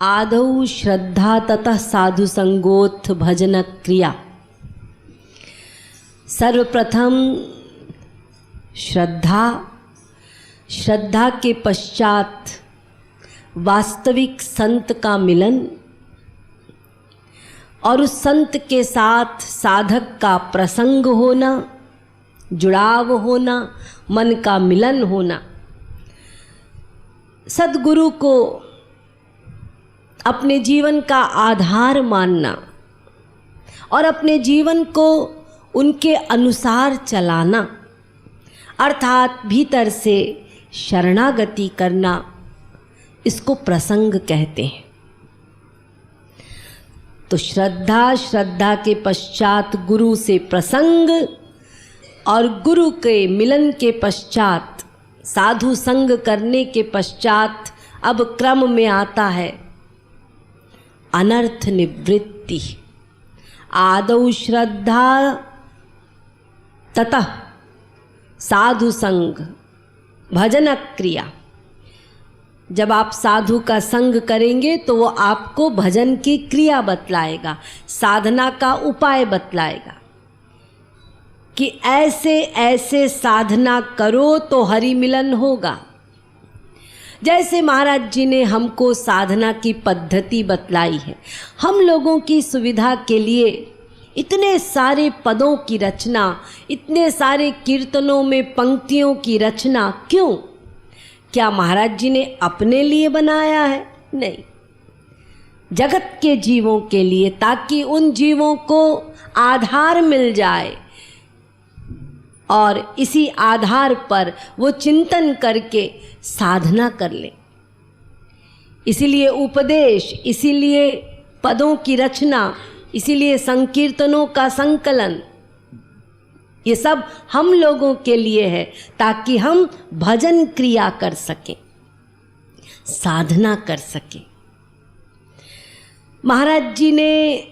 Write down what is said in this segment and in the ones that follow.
आदौ श्रद्धा ततः साधु संगोत्थ भजन क्रिया। सर्वप्रथम श्रद्धा के पश्चात वास्तविक संत का मिलन और उस संत के साथ साधक का प्रसंग होना, जुड़ाव होना, मन का मिलन होना। सद्गुरु को अपने जीवन का आधार मानना और अपने जीवन को उनके अनुसार चलाना, अर्थात भीतर से शरणागति करना, इसको प्रसंग कहते हैं। तो श्रद्धा के पश्चात गुरु से प्रसंग और गुरु के मिलन के पश्चात साधु संग करने के पश्चात अब क्रम में आता है अनर्थ निवृत्ति। आदौ श्रद्धा ततः साधु संग भजन क्रिया। जब आप साधु का संग करेंगे तो वो आपको भजन की क्रिया बतलाएगा, साधना का उपाय बतलाएगा कि ऐसे ऐसे साधना करो तो हरि मिलन होगा। जैसे महाराज जी ने हमको साधना की पद्धति बतलाई है। हम लोगों की सुविधा के लिए इतने सारे पदों की रचना, इतने सारे कीर्तनों में पंक्तियों की रचना क्यों? क्या महाराज जी ने अपने लिए बनाया है? नहीं, जगत के जीवों के लिए, ताकि उन जीवों को आधार मिल जाए और इसी आधार पर वो चिंतन करके साधना कर ले। इसीलिए उपदेश, इसीलिए पदों की रचना, इसीलिए संकीर्तनों का संकलन, ये सब हम लोगों के लिए है ताकि हम भजन क्रिया कर सकें, साधना कर सकें। महाराज जी ने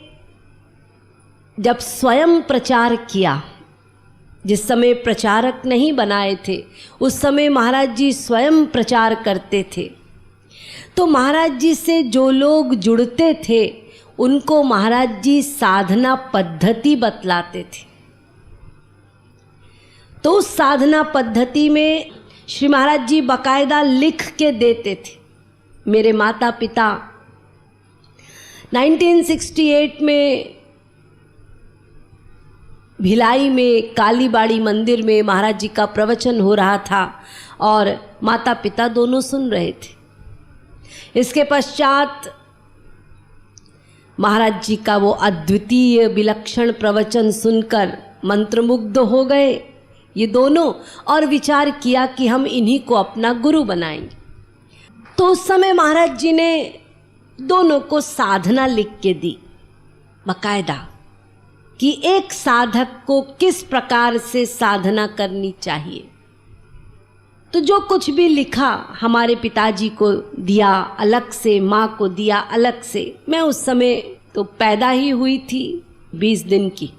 जब स्वयं प्रचार किया, जिस समय प्रचारक नहीं बनाए थे, उस समय महाराज जी स्वयं प्रचार करते थे। तो महाराज जी से जो लोग जुड़ते थे उनको महाराज जी साधना पद्धति बतलाते थे। तो उस साधना पद्धति में श्री महाराज जी बाकायदा लिख के देते थे। मेरे माता पिता 1968 में भिलाई में कालीबाड़ी मंदिर में महाराज जी का प्रवचन हो रहा था और माता पिता दोनों सुन रहे थे। इसके पश्चात महाराज जी का वो अद्वितीय विलक्षण प्रवचन सुनकर मंत्रमुग्ध हो गए ये दोनों और विचार किया कि हम इन्हीं को अपना गुरु बनाएंगे। तो उस समय महाराज जी ने दोनों को साधना लिख के दी बाकायदा कि एक साधक को किस प्रकार से साधना करनी चाहिए। तो जो कुछ भी लिखा हमारे पिताजी को दिया अलग से, माँ को दिया अलग से। मैं उस समय तो पैदा ही हुई थी 20 दिन की।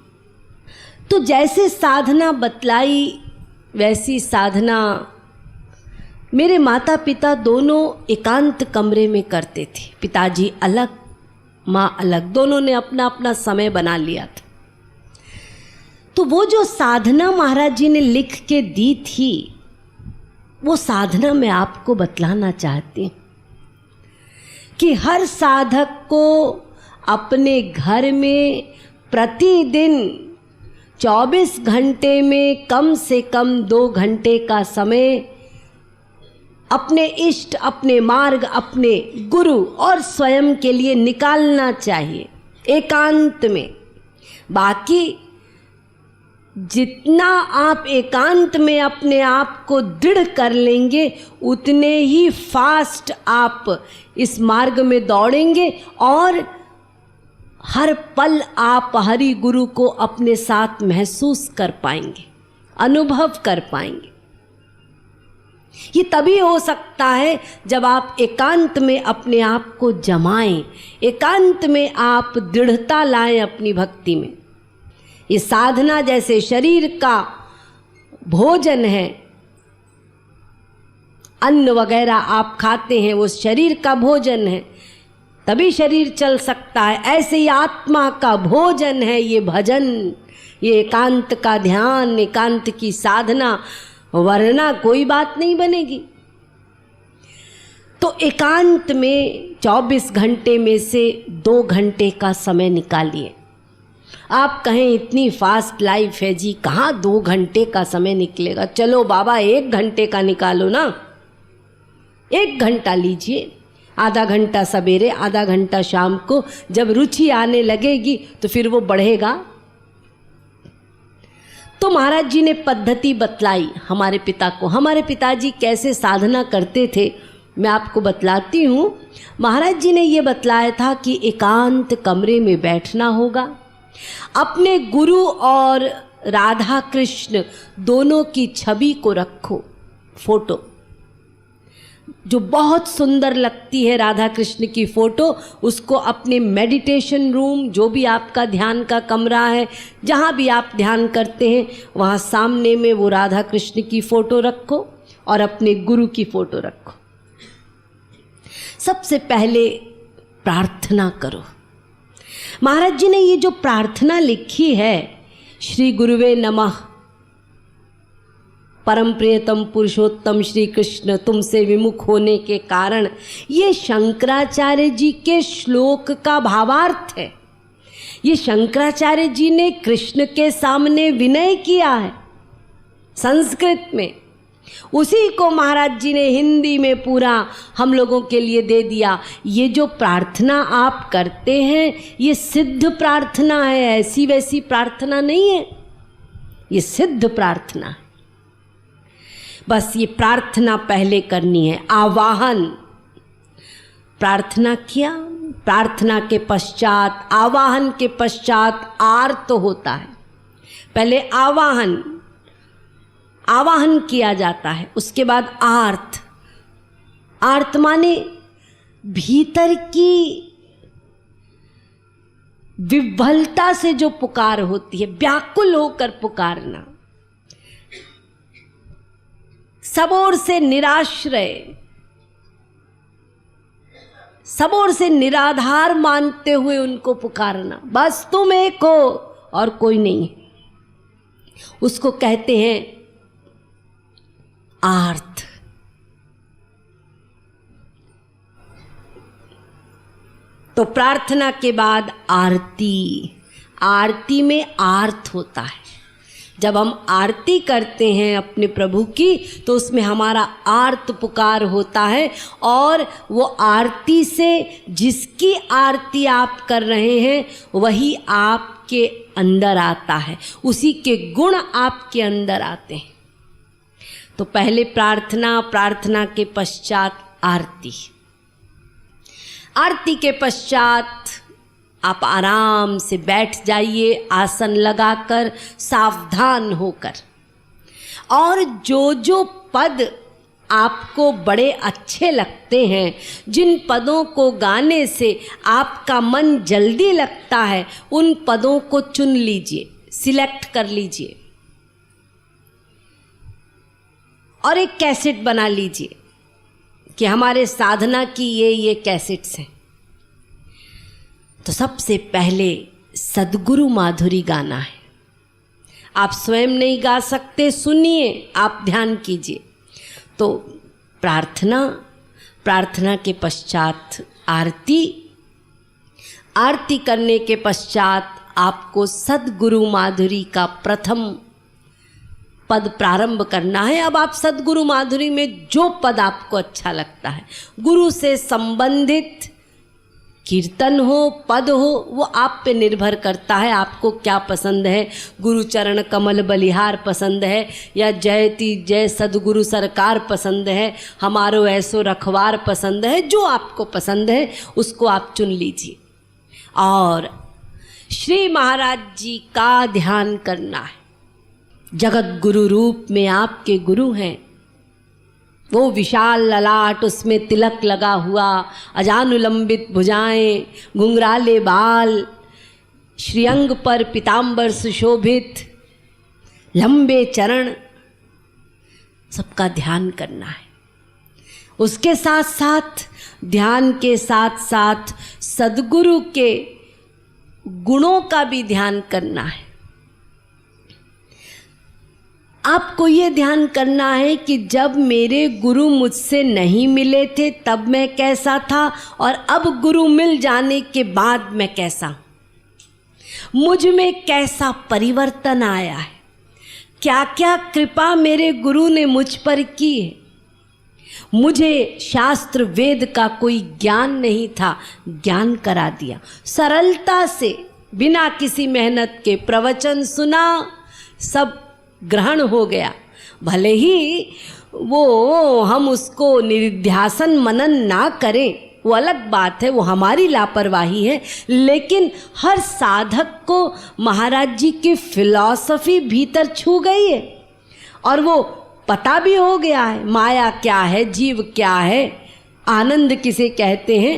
तो जैसे साधना बतलाई वैसी साधना मेरे माता पिता दोनों एकांत कमरे में करते थे। पिताजी अलग, माँ अलग, दोनों ने अपना अपना समय बना लिया था। तो वो जो साधना महाराज जी ने लिख के दी थी, वो साधना मैं आपको बतलाना चाहती हूँ कि हर साधक को अपने घर में प्रतिदिन 24 घंटे में कम से कम 2 घंटे का समय अपने इष्ट, अपने मार्ग, अपने गुरु और स्वयं के लिए निकालना चाहिए एकांत में। बाकी जितना आप एकांत में अपने आप को दृढ़ कर लेंगे उतने ही फास्ट आप इस मार्ग में दौड़ेंगे और हर पल आप हरि गुरु को अपने साथ महसूस कर पाएंगे, अनुभव कर पाएंगे। ये तभी हो सकता है जब आप एकांत में अपने आप को जमाएं, एकांत में आप दृढ़ता लाएं अपनी भक्ति में। ये साधना जैसे शरीर का भोजन है, अन्न वगैरह आप खाते हैं वो शरीर का भोजन है, तभी शरीर चल सकता है। ऐसे ही आत्मा का भोजन है ये भजन, ये एकांत का ध्यान, एकांत की साधना, वरना कोई बात नहीं बनेगी। तो एकांत में 24 घंटे में से 2 घंटे का समय निकालिए। आप कहें इतनी फास्ट लाइफ है जी, कहाँ 2 घंटे का समय निकलेगा। चलो बाबा 1 घंटे का निकालो ना, 1 घंटा लीजिए, आधा घंटा सवेरे, आधा घंटा शाम को। जब रुचि आने लगेगी तो फिर वो बढ़ेगा। तो महाराज जी ने पद्धति बतलाई हमारे पिता को। हमारे पिताजी कैसे साधना करते थे मैं आपको बतलाती हूँ। महाराज जी ने ये बतलाया था कि एकांत कमरे में बैठना होगा, अपने गुरु और राधा कृष्ण दोनों की छवि को रखो, फोटो जो बहुत सुंदर लगती है राधा कृष्ण की फ़ोटो, उसको अपने मेडिटेशन रूम, जो भी आपका ध्यान का कमरा है, जहाँ भी आप ध्यान करते हैं वहाँ सामने में वो राधा कृष्ण की फ़ोटो रखो और अपने गुरु की फ़ोटो रखो। सबसे पहले प्रार्थना करो। महाराज जी ने ये जो प्रार्थना लिखी है, श्री गुरुवे नमः, परम प्रियतम पुरुषोत्तम श्री कृष्ण तुमसे विमुख होने के कारण, ये शंकराचार्य जी के श्लोक का भावार्थ है। ये शंकराचार्य जी ने कृष्ण के सामने विनय किया है संस्कृत में, उसी को महाराज जी ने हिंदी में पूरा हम लोगों के लिए दे दिया। ये जो प्रार्थना आप करते हैं ये सिद्ध प्रार्थना है, ऐसी वैसी प्रार्थना नहीं है, ये सिद्ध प्रार्थना है। बस ये प्रार्थना पहले करनी है। आवाहन, प्रार्थना किया, प्रार्थना के पश्चात, आवाहन के पश्चात आर्त होता है। पहले आवाहन किया जाता है, उसके बाद आर्त। आर्त माने भीतर की विह्वलता से जो पुकार होती है, व्याकुल होकर पुकारना, सब ओर से निराश्रय, सब ओर से निराधार मानते हुए उनको पुकारना, बस तुम एक हो और कोई नहीं, उसको कहते हैं आर्त। तो प्रार्थना के बाद आरती, आरती में आर्त होता है। जब हम आरती करते हैं अपने प्रभु की तो उसमें हमारा आर्त पुकार होता है, और वो आरती से जिसकी आरती आप कर रहे हैं वही आपके अंदर आता है, उसी के गुण आपके अंदर आते हैं। तो पहले प्रार्थना, प्रार्थना के पश्चात आरती, आरती के पश्चात आप आराम से बैठ जाइए, आसन लगाकर, सावधान होकर, और जो जो पद आपको बड़े अच्छे लगते हैं, जिन पदों को गाने से आपका मन जल्दी लगता है, उन पदों को चुन लीजिए, सिलेक्ट कर लीजिए और एक कैसेट बना लीजिए कि हमारे साधना की ये कैसेट्स हैं। तो सबसे पहले सद्गुरु माधुरी गाना है। आप स्वयं नहीं गा सकते, सुनिए, आप ध्यान कीजिए। तो प्रार्थना, प्रार्थना के पश्चात आरती, आरती करने के पश्चात आपको सद्गुरु माधुरी का प्रथम पद प्रारंभ करना है। अब आप सद्गुरु माधुरी में जो पद आपको अच्छा लगता है, गुरु से संबंधित कीर्तन हो, पद हो, वो आप पे निर्भर करता है, आपको क्या पसंद है। गुरु चरण कमल बलिहार पसंद है, या जयति जय सद्गुरु सरकार पसंद है, हमारो ऐसो रखवार पसंद है, जो आपको पसंद है उसको आप चुन लीजिए। और श्री महाराज जी का ध्यान करना है। जगत गुरु रूप में आपके गुरु हैं, वो विशाल ललाट, उसमें तिलक लगा हुआ, अजानुलंबित भुजाएं, घुंघराले बाल, श्रीअंग पर पीतांबर सुशोभित, लंबे चरण, सबका ध्यान करना है। उसके साथ साथ ध्यान के साथ साथ सद्गुरु के गुणों का भी ध्यान करना है। आपको ये ध्यान करना है कि जब मेरे गुरु मुझसे नहीं मिले थे तब मैं कैसा था और अब गुरु मिल जाने के बाद मैं कैसा, मुझ में कैसा परिवर्तन आया है, क्या क्या कृपा मेरे गुरु ने मुझ पर की है। मुझे शास्त्र वेद का कोई ज्ञान नहीं था, ज्ञान करा दिया। सरलता से बिना किसी मेहनत के प्रवचन सुना, सब ग्रहण हो गया। भले ही वो हम उसको निधिध्यासन मनन ना करें, वो अलग बात है, वो हमारी लापरवाही है, लेकिन हर साधक को महाराज जी की फिलॉसफी भीतर छू गई है और वो पता भी हो गया है माया क्या है, जीव क्या है, आनंद किसे कहते हैं।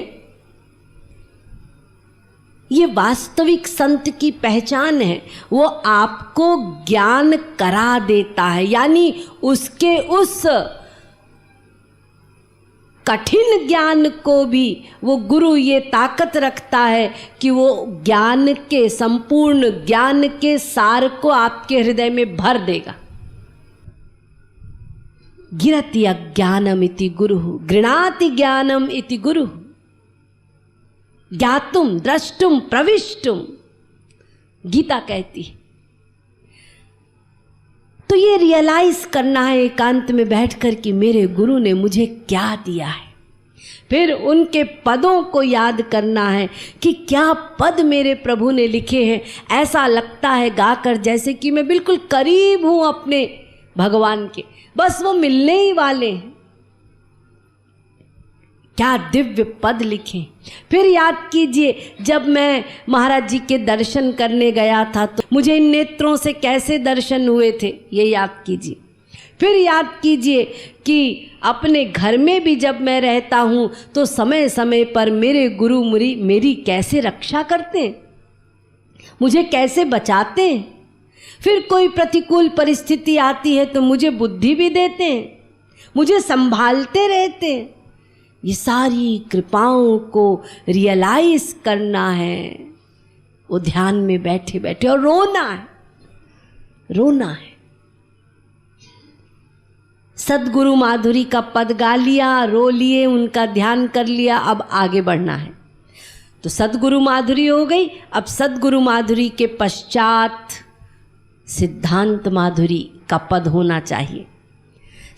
ये वास्तविक संत की पहचान है, वो आपको ज्ञान करा देता है, यानी उसके उस कठिन ज्ञान को भी वो गुरु ये ताकत रखता है कि वो ज्ञान के, संपूर्ण ज्ञान के सार को आपके हृदय में भर देगा। गिरति अज्ञानम इति गुरु गृणाति ज्ञानम इति गुरु ज्ञातुम द्रष्टुम प्रविष्टुम, गीता कहती है। तो ये रियलाइज करना है एकांत में बैठकर कि मेरे गुरु ने मुझे क्या दिया है। फिर उनके पदों को याद करना है कि क्या पद मेरे प्रभु ने लिखे हैं। ऐसा लगता है गाकर जैसे कि मैं बिल्कुल करीब हूं अपने भगवान के, बस वो मिलने ही वाले हैं। क्या दिव्य पद लिखे। फिर याद कीजिए, जब मैं महाराज जी के दर्शन करने गया था तो मुझे इन नेत्रों से कैसे दर्शन हुए थे, ये याद कीजिए। फिर याद कीजिए कि अपने घर में भी जब मैं रहता हूँ तो समय समय पर मेरे गुरु मेरी कैसे रक्षा करते हैं, मुझे कैसे बचाते हैं। फिर कोई प्रतिकूल परिस्थिति आती है तो मुझे बुद्धि भी देते हैं, मुझे संभालते रहते हैं। ये सारी कृपाओं को रियलाइज करना है वो ध्यान में बैठे बैठे, और रोना है, रोना है। सद्गुरु माधुरी का पद गा लिया, रो लिए, उनका ध्यान कर लिया, अब आगे बढ़ना है। तो सद्गुरु माधुरी हो गई। अब सद्गुरु माधुरी के पश्चात सिद्धांत माधुरी का पद होना चाहिए।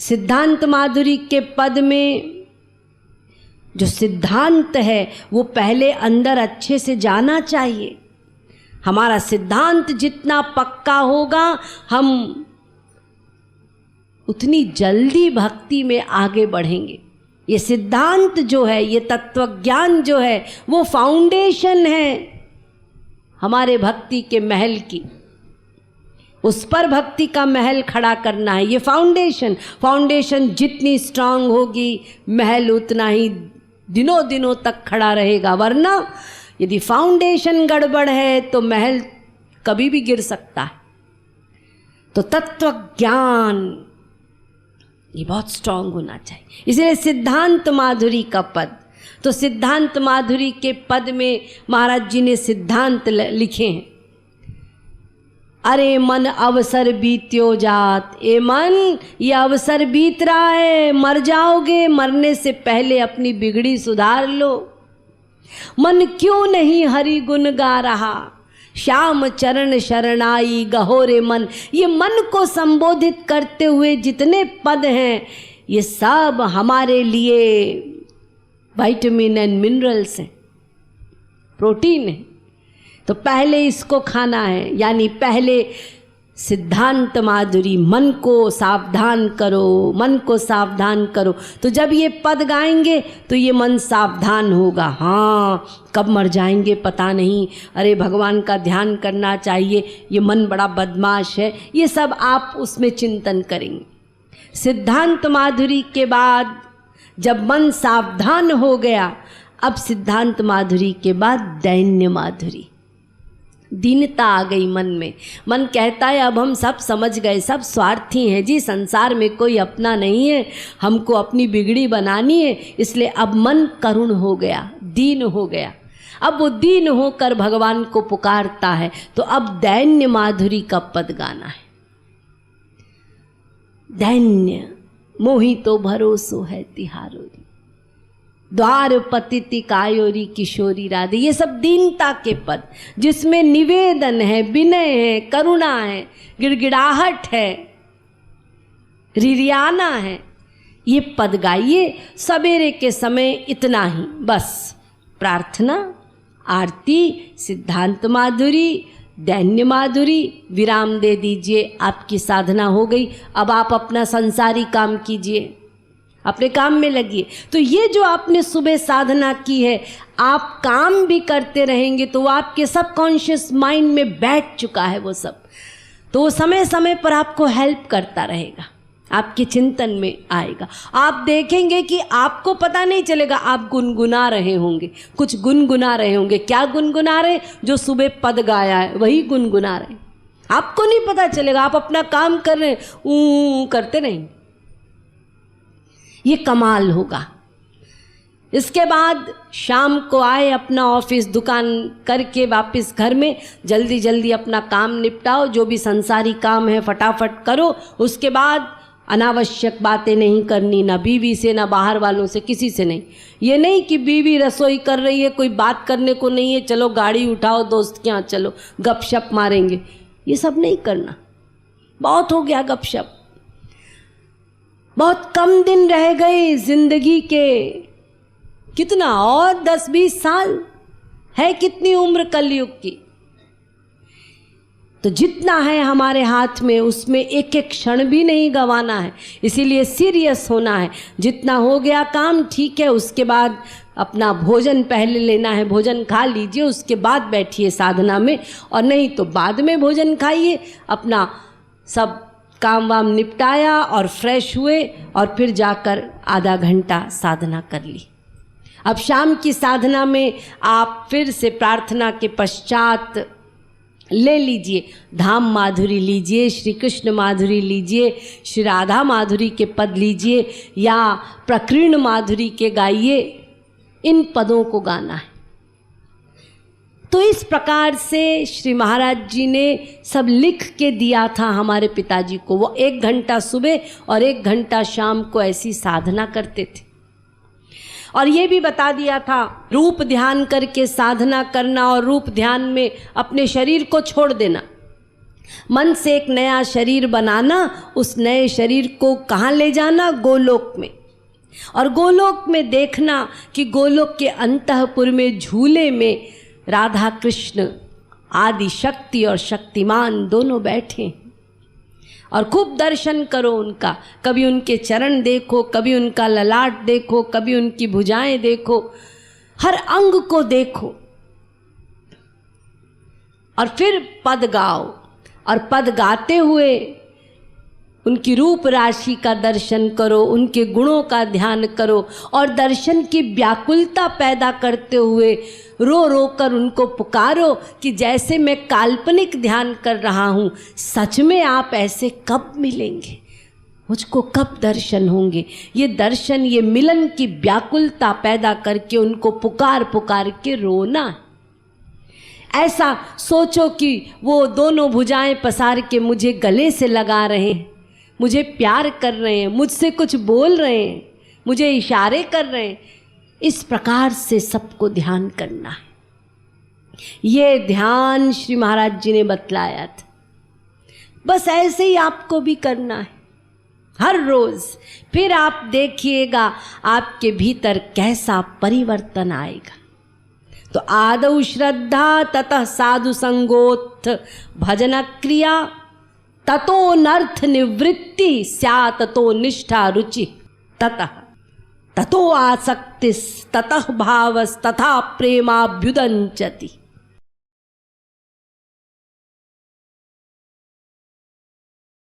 सिद्धांत माधुरी के पद में जो सिद्धांत है वो पहले अंदर अच्छे से जाना चाहिए। हमारा सिद्धांत जितना पक्का होगा हम उतनी जल्दी भक्ति में आगे बढ़ेंगे। ये सिद्धांत जो है, ये तत्वज्ञान जो है, वो फाउंडेशन है हमारे भक्ति के महल की। उस पर भक्ति का महल खड़ा करना है। ये फाउंडेशन जितनी स्ट्रांग होगी महल उतना ही दिनों दिनों तक खड़ा रहेगा। वरना यदि फाउंडेशन गड़बड़ है तो महल कभी भी गिर सकता है। तो तत्व ज्ञान ये बहुत स्ट्रांग होना चाहिए। इसलिए सिद्धांत माधुरी का पद, तो सिद्धांत माधुरी के पद में महाराज जी ने सिद्धांत लिखे हैं। अरे मन अवसर बीत्यो जात, ए मन ये अवसर बीत रहा है, मर जाओगे, मरने से पहले अपनी बिगड़ी सुधार लो। मन क्यों नहीं हरि गुण गा रहा, श्याम चरण शरणाई गहोरे मन। ये मन को संबोधित करते हुए जितने पद हैं ये सब हमारे लिए विटामिन एंड मिनरल्स हैं, प्रोटीन है। तो पहले इसको खाना है, यानी पहले सिद्धांत माधुरी, मन को सावधान करो, मन को सावधान करो। तो जब ये पद गाएंगे तो ये मन सावधान होगा। हाँ, कब मर जाएंगे पता नहीं, अरे भगवान का ध्यान करना चाहिए, ये मन बड़ा बदमाश है, ये सब आप उसमें चिंतन करेंगे। सिद्धांत माधुरी के बाद जब मन सावधान हो गया, अब सिद्धांत माधुरी के बाद दैन्य माधुरी। दीनता आ गई मन में। मन कहता है अब हम सब समझ गए, सब स्वार्थी हैं जी, संसार में कोई अपना नहीं है, हमको अपनी बिगड़ी बनानी है। इसलिए अब मन करुण हो गया, दीन हो गया। अब वो दीन होकर भगवान को पुकारता है। तो अब दैन्य माधुरी का पद गाना है। दैन्य मोहि तो भरोसो है तिहारोरी, द्वार पतिति कायोरी किशोरी राधे। ये सब दीनता के पद, जिसमें निवेदन है, विनय है, करुणा है, गिड़गिड़ाहट है, रिरियाना है। ये पद गाइए सवेरे के समय, इतना ही बस। प्रार्थना, आरती, सिद्धांत माधुरी, दैन्य माधुरी, विराम दे दीजिए, आपकी साधना हो गई। अब आप अपना संसारी काम कीजिए, अपने काम में लगिए। तो ये जो आपने सुबह साधना की है, आप काम भी करते रहेंगे तो वो आपके सबकॉन्शियस माइंड में बैठ चुका है वो सब। तो वो समय समय पर आपको हेल्प करता रहेगा, आपके चिंतन में आएगा। आप देखेंगे कि आपको पता नहीं चलेगा, आप गुनगुना रहे होंगे, कुछ गुनगुना रहे होंगे। क्या गुनगुना रहे? जो सुबह पद गाया है वही गुनगुना रहे। आपको नहीं पता चलेगा, आप अपना काम कर रहे हैं, करते नहीं। ये कमाल होगा। इसके बाद शाम को आए, अपना ऑफिस दुकान करके वापस घर में जल्दी जल्दी अपना काम निपटाओ, जो भी संसारी काम है फटाफट करो। उसके बाद अनावश्यक बातें नहीं करनी, ना बीवी से, ना बाहर वालों से, किसी से नहीं। ये नहीं कि बीवी रसोई कर रही है, कोई बात करने को नहीं है, चलो गाड़ी उठाओ दोस्त के यहाँ चलो गपशप मारेंगे, ये सब नहीं करना। बहुत हो गया गपशप। बहुत कम दिन रह गए जिंदगी के, कितना और 10-20 साल है, कितनी उम्र कलयुग की। तो जितना है हमारे हाथ में उसमें एक एक क्षण भी नहीं गंवाना है। इसीलिए सीरियस होना है। जितना हो गया काम ठीक है, उसके बाद अपना भोजन पहले लेना है, भोजन खा लीजिए, उसके बाद बैठिए साधना में। और नहीं तो बाद में भोजन खाइए, अपना सब काम वाम निपटाया और फ्रेश हुए और फिर जाकर आधा घंटा साधना कर ली। अब शाम की साधना में आप फिर से प्रार्थना के पश्चात ले लीजिए धाम माधुरी लीजिए, श्री कृष्ण माधुरी लीजिए, श्री राधा माधुरी के पद लीजिए, या प्रकीर्ण माधुरी के गाइए। इन पदों को गाना है। तो इस प्रकार से श्री महाराज जी ने सब लिख के दिया था हमारे पिताजी को। वो 1 घंटा सुबह और 1 घंटा शाम को ऐसी साधना करते थे। और ये भी बता दिया था, रूप ध्यान करके साधना करना और रूप ध्यान में अपने शरीर को छोड़ देना। मन से एक नया शरीर बनाना, उस नए शरीर को कहाँ ले जाना? गोलोक में। और गोलोक में देखना कि गोलोक के अंतःपुर में झूले में राधा कृष्ण आदि शक्ति और शक्तिमान दोनों बैठे, और खूब दर्शन करो उनका। कभी उनके चरण देखो, कभी उनका ललाट देखो, कभी उनकी भुजाएं देखो, हर अंग को देखो। और फिर पद गाओ, और पद गाते हुए उनकी रूप राशि का दर्शन करो, उनके गुणों का ध्यान करो, और दर्शन की व्याकुलता पैदा करते हुए रो रो कर उनको पुकारो कि जैसे मैं काल्पनिक ध्यान कर रहा हूँ, सच में आप ऐसे कब मिलेंगे, मुझको कब दर्शन होंगे। ये दर्शन, ये मिलन की व्याकुलता पैदा करके उनको पुकार पुकार के रोना। ऐसा सोचो कि वो दोनों भुजाएं पसार के मुझे गले से लगा रहे हैं, मुझे प्यार कर रहे हैं, मुझसे कुछ बोल रहे हैं, मुझे इशारे कर रहे हैं। इस प्रकार से सबको ध्यान करना है। ये ध्यान श्री महाराज जी ने बतलाया था। बस ऐसे ही आपको भी करना है हर रोज। फिर आप देखिएगा आपके भीतर कैसा परिवर्तन आएगा। तो आदौ श्रद्धा, ततः साधु संगोत्थ भजन क्रिया, ततो नर्थ निवृत्ति स्यात्, ततो निष्ठा रुचि, ततो आसक्तिस, ततः भावस, तथा प्रेमाभ्युदंचति।